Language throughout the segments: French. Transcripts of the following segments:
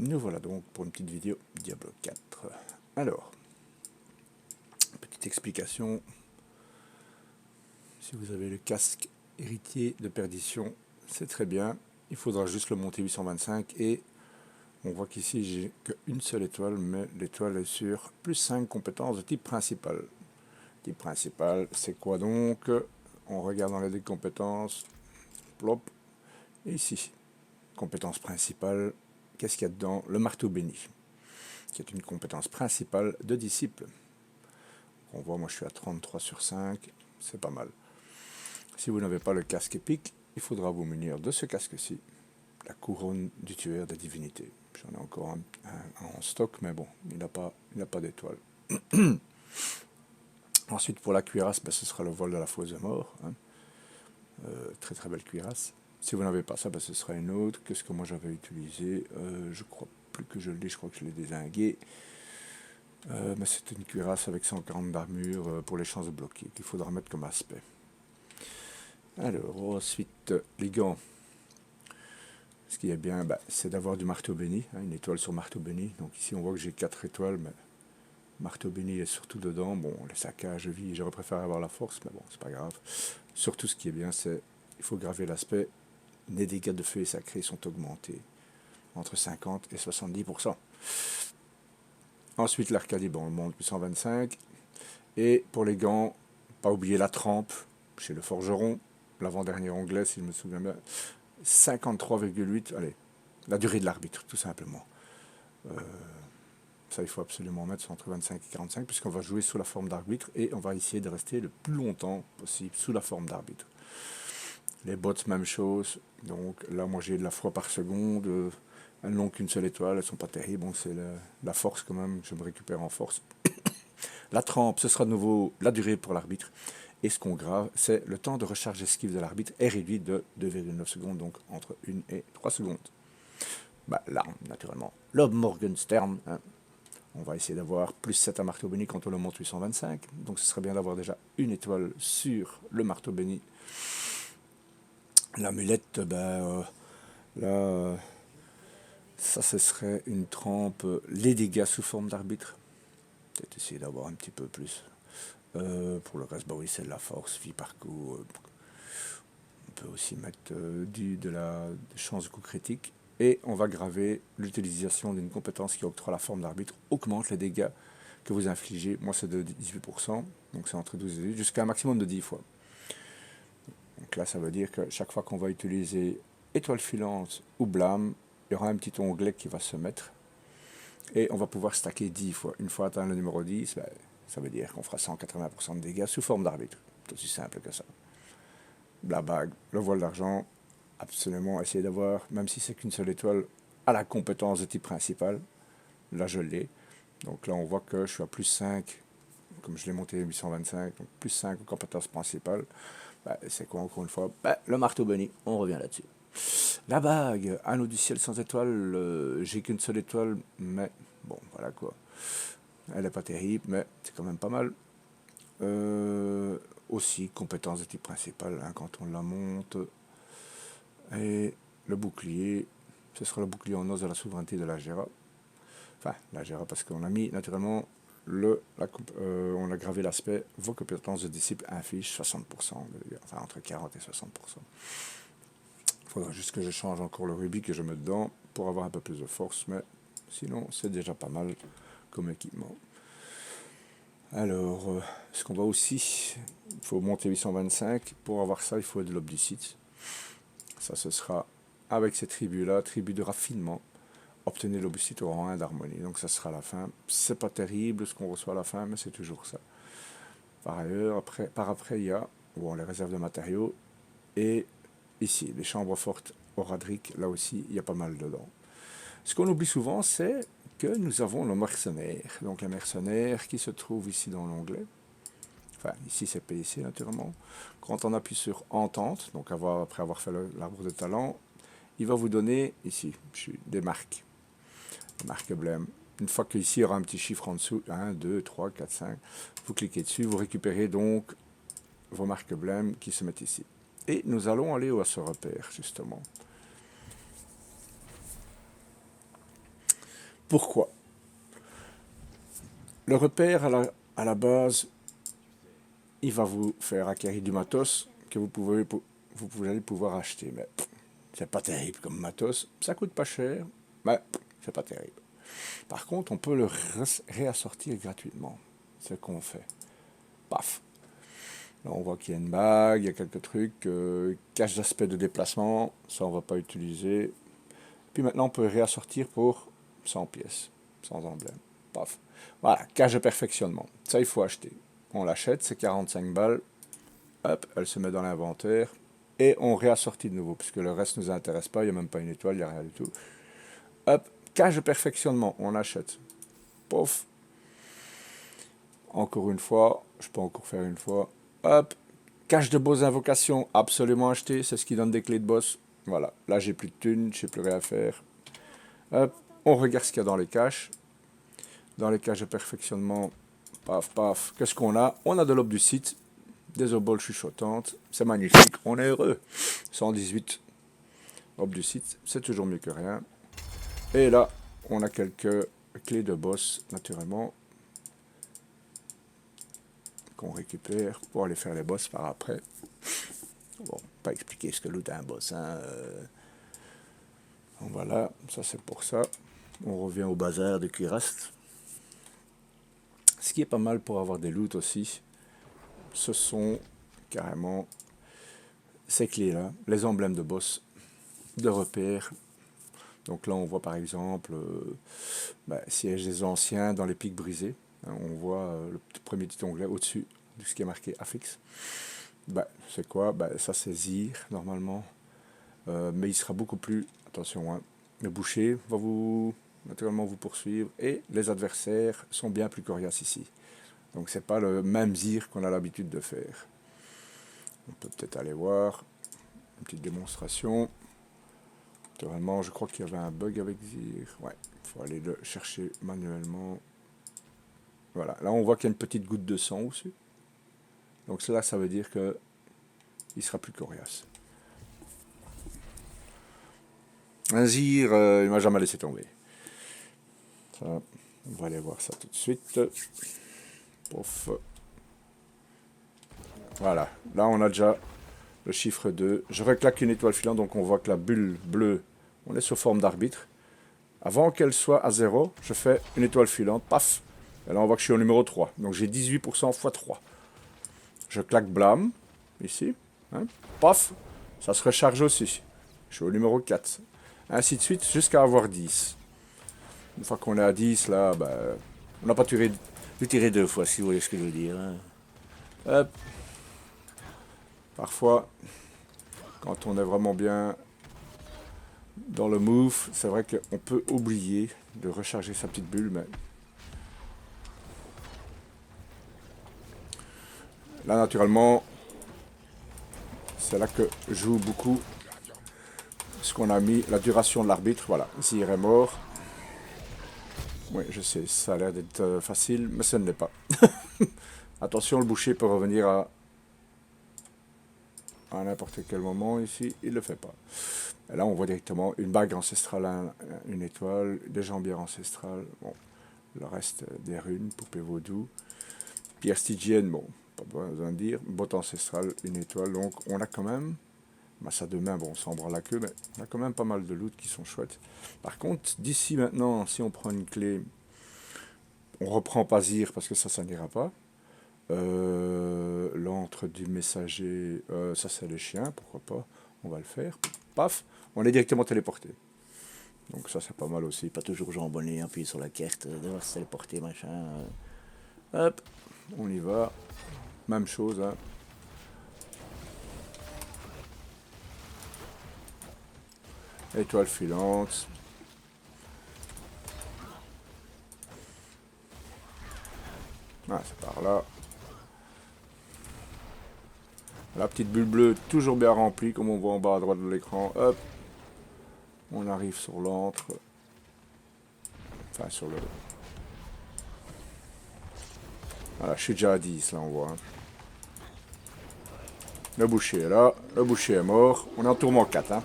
Nous voilà donc pour une petite vidéo Diablo 4. Alors, petite explication. Si vous avez le casque héritier de perdition, c'est très bien. Il faudra juste le monter 825 et on voit qu'ici j'ai qu'une seule étoile, mais l'étoile est sur plus 5 compétences de type principal. Type principal, c'est quoi donc? On regarde dans les compétences, plop, et ici, compétence principale, qu'est-ce qu'il y a dedans? Le marteau béni, qui est une compétence principale de disciple. On voit, moi je suis à 33 sur 5, c'est pas mal. Si vous n'avez pas le casque épique, il faudra vous munir de ce casque-ci, la couronne du tueur des divinités. J'en ai encore un en stock, mais bon, il n'a pas d'étoile. Ensuite, pour la cuirasse, ce sera le vol de la fosse de mort. Très très belle cuirasse. Si vous n'avez pas ça, ce sera une autre. Qu'est-ce que moi j'avais utilisé? Je crois plus que je l'ai, je crois que je l'ai dézingué. Mais c'est une cuirasse avec 140 d'armure pour les chances de bloquer qu'il faudra mettre comme aspect. Alors, ensuite, les gants. Ce qui est bien, c'est d'avoir du marteau béni, une étoile sur marteau béni. Donc ici, on voit que j'ai 4 étoiles, mais marteau béni est surtout dedans. Bon, les saccages, vie, j'aurais préféré avoir la force, mais bon, c'est pas grave. Surtout, ce qui est bien, c'est il faut graver l'aspect. Les dégâts de feu et sacré sont augmentés entre 50 et 70%. Ensuite, l'arcadie, on le monte 825. Et pour les gants, pas oublier la trempe chez le forgeron, l'avant-dernier onglet, si je me souviens bien, 53,8, allez, la durée de l'arbitre, tout simplement. Ça, il faut absolument mettre entre 25 et 45, puisqu'on va jouer sous la forme d'arbitre, et on va essayer de rester le plus longtemps possible sous la forme d'arbitre. Les bots, même chose. Donc là, moi, j'ai de la foi par seconde. Elles n'ont qu'une seule étoile, elles sont pas terribles. Bon, c'est la force quand même, je me récupère en force. La trempe, ce sera de nouveau la durée pour l'arbitre. Et ce qu'on grave, c'est le temps de recharge esquive de l'arbitre est réduit de 2,9 secondes, donc entre 1 et 3 secondes. L'arme, naturellement. Le Morgenstern. On va essayer d'avoir plus 7 à marteau béni quand on le monte 825. Donc ce serait bien d'avoir déjà une étoile sur le marteau béni. L'amulette, là, ça ce serait une trempe. Les dégâts sous forme d'arbitre. Peut-être essayer d'avoir un petit peu plus. Pour le reste, oui, c'est de la force, vie par coup. On peut aussi mettre de la chance de coup critique. Et on va graver l'utilisation d'une compétence qui octroie la forme d'arbitre, augmente les dégâts que vous infligez. Moi, c'est de 18%, donc c'est entre 12 et 18, jusqu'à un maximum de 10 fois. Donc là, ça veut dire que chaque fois qu'on va utiliser étoile filante ou blâme, il y aura un petit onglet qui va se mettre. Et on va pouvoir stacker 10 fois. Une fois atteint le numéro 10, ça veut dire qu'on fera 180% de dégâts sous forme d'arbitre. C'est aussi simple que ça. La bague, le voile d'argent, absolument essayer d'avoir, même si c'est qu'une seule étoile, à la compétence de type principal. Là, je l'ai. Donc là, on voit que je suis à plus 5, comme je l'ai monté à 825, donc plus 5 aux compétences principales. C'est quoi, encore une fois? Le marteau béni, on revient là-dessus. La bague, anneau du ciel sans étoile, j'ai qu'une seule étoile, mais bon, voilà quoi. Elle n'est pas terrible, mais c'est quand même pas mal. Aussi, compétence de type principal, quand on la monte. Et le bouclier, ce sera le bouclier en os de la souveraineté de la Gera. Enfin, la Gera, parce qu'on a mis naturellement, on a gravé l'aspect, vos compétences de disciple infligent 60%, enfin entre 40 et 60%. Il faudra juste que je change encore le rubis que je mets dedans pour avoir un peu plus de force, mais sinon, c'est déjà pas mal comme équipement. Alors, ce qu'on voit aussi, il faut monter 825. Pour avoir ça, il faut de l'obdicite. Ça, ce sera avec ces tribus-là, tribus de raffinement. Obtenez l'obdicite au rang 1 d'harmonie. Donc, ça sera la fin. C'est pas terrible ce qu'on reçoit à la fin, mais c'est toujours ça. Par ailleurs, par après, il y a les réserves de matériaux. Et ici, les chambres fortes Oradric, là aussi, il y a pas mal dedans. Ce qu'on oublie souvent, c'est que nous avons le mercenaire. Donc, le mercenaire qui se trouve ici dans l'onglet. Enfin, ici, c'est PC, naturellement. Quand on appuie sur Entente, donc après avoir fait l'arbre de talent, il va vous donner, ici, des marques. Des marques blême. Une fois qu'ici, il y aura un petit chiffre en dessous, 1, 2, 3, 4, 5, vous cliquez dessus, vous récupérez donc vos marques blême qui se mettent ici. Et nous allons aller à ce repère, justement. Pourquoi? Le repère à la base, il va vous faire acquérir du matos que vous allez pouvoir acheter. Mais c'est pas terrible comme matos. Ça coûte pas cher, mais c'est pas terrible. Par contre, on peut le réassortir gratuitement. C'est ce qu'on fait. Paf. Là, on voit qu'il y a une bague, il y a quelques trucs. Cache d'aspect de déplacement, ça on va pas utiliser. Puis maintenant, on peut réassortir pour 100 pièces, sans emblème. Paf. Voilà, cache de perfectionnement. Ça, il faut acheter. On l'achète, c'est 45 balles. Hop, elle se met dans l'inventaire. Et on réassortit de nouveau, puisque le reste ne nous intéresse pas. Il n'y a même pas une étoile, il n'y a rien du tout. Hop, cache de perfectionnement, on l'achète. Pof. Encore une fois, je peux encore faire une fois. Hop, cache de boss invocations, absolument acheté. C'est ce qui donne des clés de boss. Voilà, là j'ai plus de thunes, j'ai plus rien à faire. Hop, on regarde ce qu'il y a dans les caches. Dans les caches de perfectionnement, paf, paf. Qu'est-ce qu'on a? On a de l'aube du site, des oboles chuchotantes. C'est magnifique, on est heureux. 118 aube du site, c'est toujours mieux que rien. Et là, on a quelques clés de boss, naturellement, qu'on récupère pour aller faire les boss par après. Bon, pas expliquer ce que loot un boss, hein. Voilà, ça c'est pour ça. On revient au bazar de Cuiraste. Ce qui est pas mal pour avoir des loots aussi, ce sont carrément ces clés-là, les emblèmes de boss, de repères. Donc là, on voit par exemple siège des anciens dans les pics brisés. Hein, on voit le premier petit onglet au-dessus de ce qui est marqué affix. C'est quoi? Ça c'est Zir normalement. Mais il sera beaucoup plus... Attention, hein, le boucher va naturellement vous poursuivre. Et les adversaires sont bien plus coriaces ici. Donc c'est pas le même Zir qu'on a l'habitude de faire. On peut peut-être aller voir. Une petite démonstration. Naturellement, je crois qu'il y avait un bug avec Zir. Ouais, il faut aller le chercher manuellement. Voilà, là on voit qu'il y a une petite goutte de sang aussi. Donc cela, ça veut dire que il sera plus coriace. Un Zir, il m'a jamais laissé tomber. Ça, on va aller voir ça tout de suite. Pouf. Voilà, là on a déjà le chiffre 2. Je reclaque une étoile filante, donc on voit que la bulle bleue, on est sous forme d'arbitre. Avant qu'elle soit à 0, je fais une étoile filante, paf. Et là on voit que je suis au numéro 3. Donc j'ai 18% x 3. Je claque blâme, ici. Hein, paf, ça se recharge aussi. Je suis au numéro 4. Ainsi de suite jusqu'à avoir 10. Une fois qu'on est à 10, là, on n'a pas dû tirer 2 fois, si vous voyez ce que je veux dire. Hein. Hop. Parfois, quand on est vraiment bien dans le move, c'est vrai qu'on peut oublier de recharger sa petite bulle, mais là, naturellement, c'est là que joue beaucoup ce qu'on a mis, la duration de l'arbitre. Voilà, Zir est mort. Oui, je sais, ça a l'air d'être facile, mais ce ne l'est pas. Attention, le boucher peut revenir à n'importe quel moment ici, il ne le fait pas. Et là, on voit directement une bague ancestrale, une étoile, des jambières ancestrales, bon, le reste des runes, poupée vaudou. Pierre stygienne, bon, pas besoin de dire, botte ancestrale, une étoile, donc on a quand même, ça de main, bon, on s'en branle la queue, mais on a quand même pas mal de loot qui sont chouettes. Par contre, d'ici maintenant, si on prend une clé, on reprend pas Zir parce que ça n'ira pas. L'antre du messager, ça c'est les chiens, pourquoi pas, on va le faire. Paf, on est directement téléporté. Donc ça c'est pas mal aussi. Pas toujours jambonner, appuyer sur la carte, devoir se téléporter, machin. Hop, on y va. Même chose, hein. Étoile filante. Ah, c'est par là. La petite bulle bleue, toujours bien remplie, comme on voit en bas à droite de l'écran. Hop. On arrive sur l'antre. Enfin, sur le... Voilà, je suis déjà à 10, là, on voit. Hein. Le boucher est là. Le boucher est mort. On est en tourment 4, hein.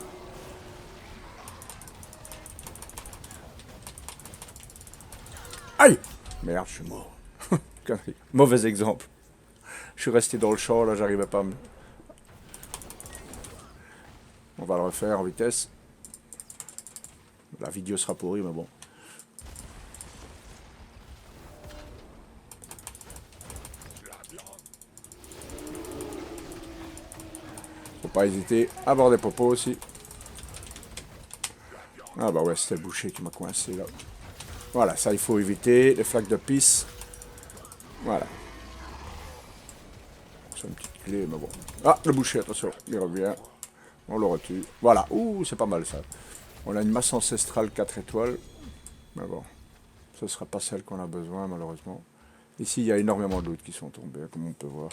Merde, je suis mort. Connerie. Mauvais exemple. Je suis resté dans le champ, là, j'arrivais pas à me... On va le refaire en vitesse. La vidéo sera pourrie, mais bon. Faut pas hésiter à avoir des popos aussi. Ah bah ouais, c'était le boucher qui m'a coincé là. Voilà, ça il faut éviter. Les flaques de pisse. Voilà. C'est une petite clé, mais bon. Ah, le boucher, attention, il revient. On le retue. Voilà, ouh, c'est pas mal ça. On a une masse ancestrale 4 étoiles. Mais bon, ce ne sera pas celle qu'on a besoin, malheureusement. Ici, il y a énormément de loot qui sont tombés, comme on peut voir.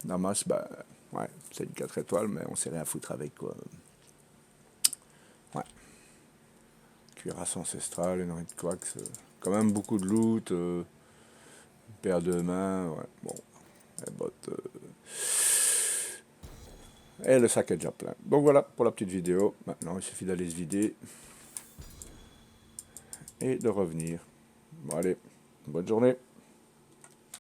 La masse, bah, ouais, c'est une 4 étoiles, mais on sait rien foutre avec, quoi. Ouais. Cuirasse ancestrale, une de quacks. Quand même beaucoup de loot. Paire de mains, ouais. Bon, les bottes. Et le sac est déjà plein. Donc voilà pour la petite vidéo. Maintenant, il suffit d'aller se vider. Et de revenir. Bon, allez, bonne journée.